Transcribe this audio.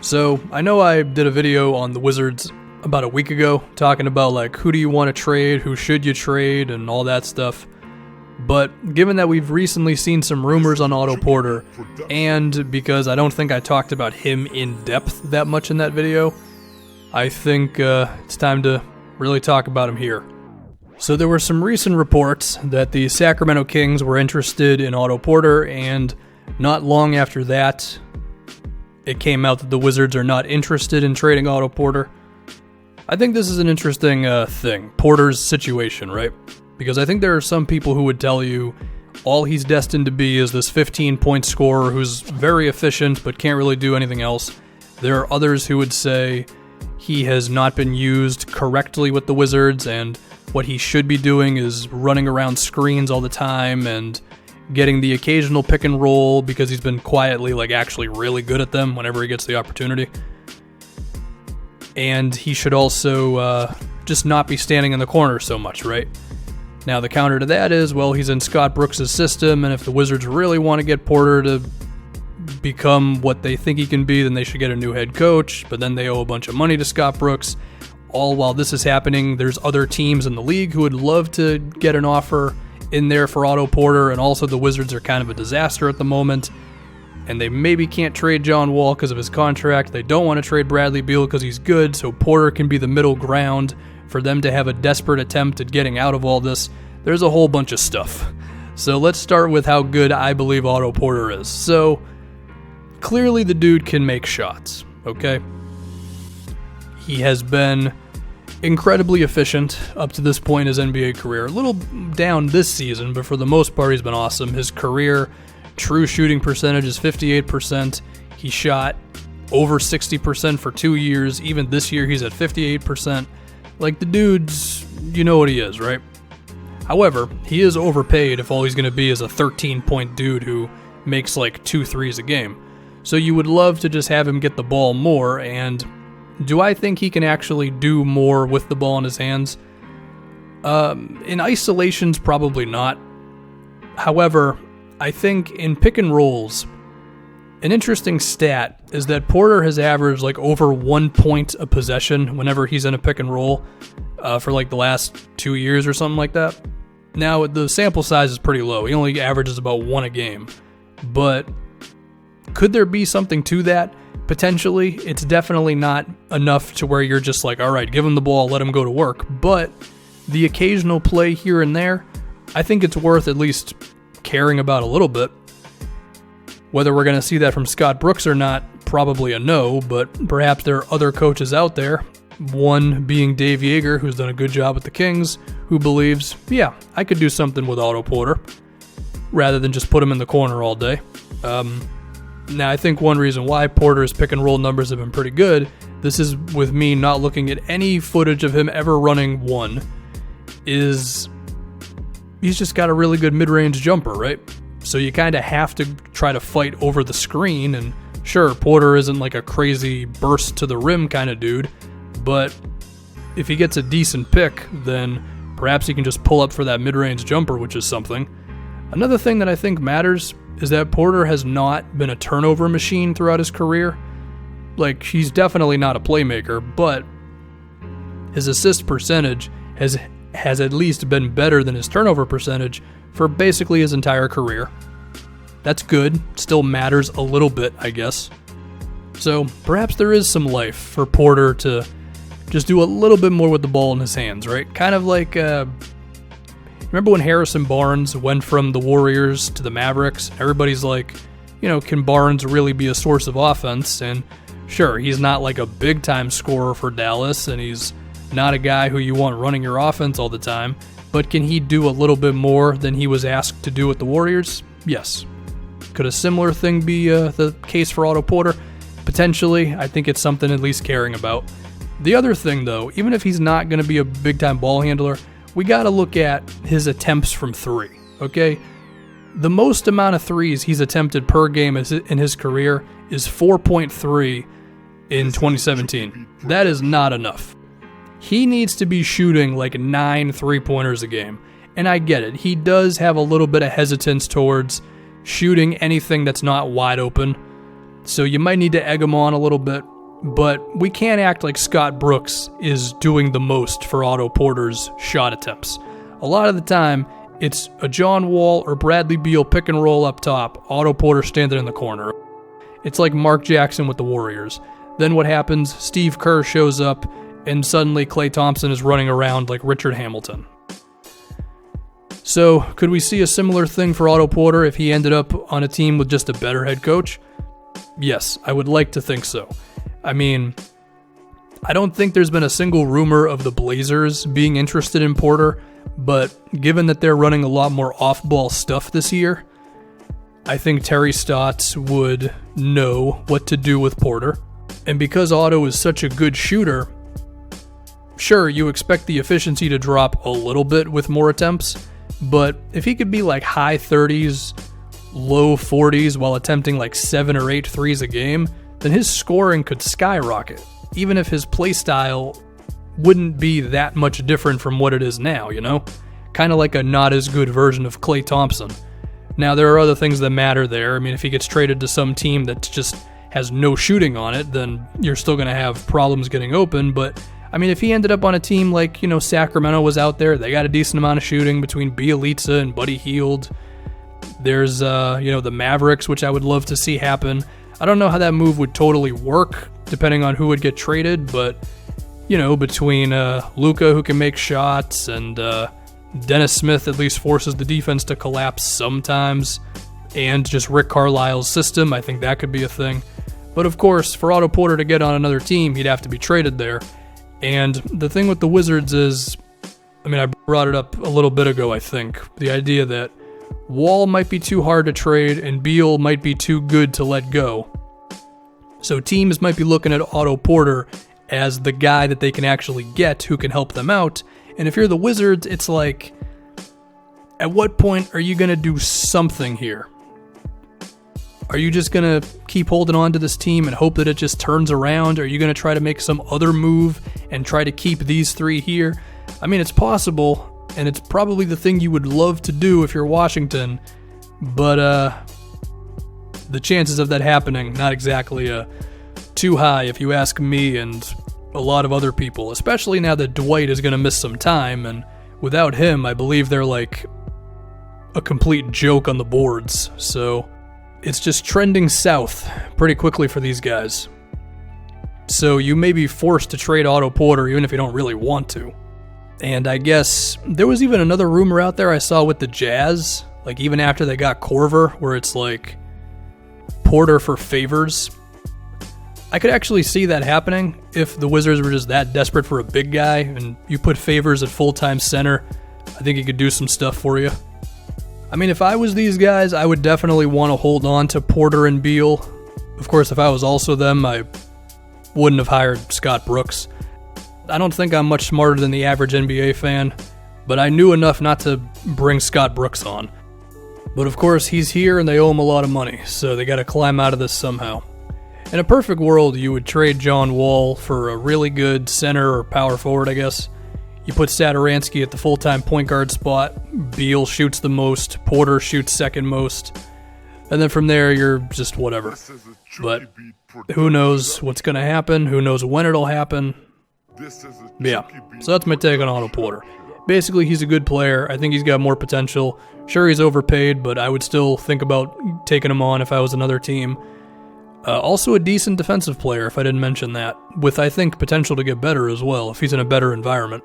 So, I know I did a video on the Wizards about a week ago, talking about like who do you want to trade, who should you trade, and all that stuff. But given that we've recently seen some rumors on Otto Porter, and because I don't think I talked about him in depth that much in that video, I think it's time to really talk about him here. So there were some recent reports that the Sacramento Kings were interested in Otto Porter, and not long after that, it came out that the Wizards are not interested in trading Otto Porter. I think this is an interesting thing, Porter's situation, right? Because I think there are some people who would tell you all he's destined to be is this 15-point scorer who's very efficient but can't really do anything else. There are others who would say he has not been used correctly with the Wizards, and what he should be doing is running around screens all the time and getting the occasional pick and roll because he's been quietly actually really good at them whenever he gets the opportunity. And he should also just not be standing in the corner so much, right? Now the counter to that is, well, he's in Scott Brooks' system, and if the Wizards really want to get Porter to become what they think he can be, then they should get a new head coach, but then they owe a bunch of money to Scott Brooks. All while this is happening, there's other teams in the league who would love to get an offer in there for Otto Porter, and also the Wizards are kind of a disaster at the moment, and they maybe can't trade John Wall because of his contract. They don't want to trade Bradley Beal because he's good, so Porter can be the middle ground for them to have a desperate attempt at getting out of all this. There's a whole bunch of stuff. So let's start with how good I believe Otto Porter is. So clearly the dude can make shots, okay? He has been incredibly efficient up to this point in his NBA career. A little down this season, but for the most part he's been awesome. His career true shooting percentage is 58%. He shot over 60% for 2 years. Even this year he's at 58%. Like, the dude's, you know what he is, right? However, he is overpaid if all he's going to be is a 13-point dude who makes like 2 threes a game. So you would love to just have him get the ball more, and do I think he can actually do more with the ball in his hands? In isolations, probably not. However, I think in pick and rolls, an interesting stat is that Porter has averaged like over 1 point a possession whenever he's in a pick and roll for like the last 2 years or something like that. Now, the sample size is pretty low. He only averages about 1 a game. But could there be something to that? Potentially. It's definitely not enough to where you're just like, all right, give him the ball, let him go to work. But the occasional play here and there, I think it's worth at least caring about a little bit. Whether we're going to see that from Scott Brooks or not, probably a no, but perhaps there are other coaches out there, one being Dave Yeager, who's done a good job with the Kings, who believes, yeah, I could do something with Otto Porter, rather than just put him in the corner all day. Now, I think one reason why Porter's pick and roll numbers have been pretty good, this is with me not looking at any footage of him ever running one, is he's just got a really good mid-range jumper, right? So you kind of have to try to fight over the screen, and sure, Porter isn't like a crazy burst to the rim kind of dude, but if he gets a decent pick, then perhaps he can just pull up for that mid-range jumper, which is something. Another thing that I think matters is that Porter has not been a turnover machine throughout his career. Like, he's definitely not a playmaker, but his assist percentage has at least been better than his turnover percentage for basically his entire career. That's good. Still matters a little bit, I guess. So perhaps there is some life for Porter to just do a little bit more with the ball in his hands, right? Kind of like, remember when Harrison Barnes went from the Warriors to the Mavericks? Everybody's like, you know, can Barnes really be a source of offense? And sure, he's not like a big-time scorer for Dallas, and he's not a guy who you want running your offense all the time, but can he do a little bit more than he was asked to do with the Warriors? Yes. Could a similar thing be the case for Otto Porter? Potentially. I think it's something at least caring about. The other thing, though, even if he's not going to be a big-time ball handler, we got to look at his attempts from three, okay? The most amount of threes he's attempted per game in his career is 4.3 in 2017. That is not enough. He needs to be shooting like 9 3-pointers a game. And I get it. He does have a little bit of hesitance towards shooting anything that's not wide open. So you might need to egg him on a little bit. but we can't act like Scott Brooks is doing the most for Otto Porter's shot attempts. A lot of the time, it's a John Wall or Bradley Beal pick and roll up top, Otto Porter standing in the corner. It's like Mark Jackson with the Warriors. Then what happens? Steve Kerr shows up, and suddenly Klay Thompson is running around like Richard Hamilton. So, could we see a similar thing for Otto Porter if he ended up on a team with just a better head coach? Yes, I would like to think so. I mean, I don't think there's been a single rumor of the Blazers being interested in Porter, but given that they're running a lot more off-ball stuff this year, I think Terry Stotts would know what to do with Porter. And because Otto is such a good shooter, sure, you expect the efficiency to drop a little bit with more attempts, but if he could be like high 30s, low 40s while attempting like 7 or 8 threes a game, then his scoring could skyrocket, even if his play style wouldn't be that much different from what it is now, you know? Kind of like a not as good version of Klay Thompson. Now, there are other things that matter there. I mean, if he gets traded to some team that just has no shooting on it, then you're still going to have problems getting open. But, I mean, if he ended up on a team like, Sacramento was out there, they got a decent amount of shooting between Bjelica and Buddy Hield. There's, the Mavericks, which I would love to see happen. I don't know how that move would totally work, depending on who would get traded, but, between Luka, who can make shots, and Dennis Smith at least forces the defense to collapse sometimes, and just Rick Carlisle's system, I think that could be a thing. But of course, for Otto Porter to get on another team, he'd have to be traded there. And the thing with the Wizards is, I brought it up a little bit ago, I think, the idea that Wall might be too hard to trade and Beal might be too good to let go. So teams might be looking at Otto Porter as the guy that they can actually get who can help them out. And if you're the Wizards, it's like, at what point are you going to do something here? Are you just going to keep holding on to this team and hope that it just turns around? Are you going to try to make some other move and try to keep these three here? I mean, it's possible, and it's probably the thing you would love to do if you're Washington, but the chances of that happening, not exactly too high if you ask me and a lot of other people, especially now that Dwight is going to miss some time, and without him, I believe they're like a complete joke on the boards, so it's just trending south pretty quickly for these guys. So you may be forced to trade Otto Porter even if you don't really want to. And I guess there was even another rumor out there I saw with the Jazz, like even after they got Korver, where it's like Porter for Favors. I could actually see that happening if the Wizards were just that desperate for a big guy and you put Favors at full-time center. I think he could do some stuff for you. I mean, if I was these guys, I would definitely want to hold on to Porter and Beal. Of course, if I was also them, I wouldn't have hired Scott Brooks. I don't think I'm much smarter than the average NBA fan, but I knew enough not to bring Scott Brooks on. But of course, he's here and they owe him a lot of money, so they got to climb out of this somehow. In a perfect world, you would trade John Wall for a really good center or power forward, I guess. You put Satoransky at the full-time point guard spot, Beal shoots the most, Porter shoots second most, and then from there, you're just whatever. But who knows what's going to happen, who knows when it'll happen. Yeah, so that's my take on Otto Porter. Basically, he's a good player. I think he's got more potential. Sure, he's overpaid, but I would still think about taking him on if I was another team. Also a decent defensive player, if I didn't mention that, with, I think, potential to get better as well, if he's in a better environment.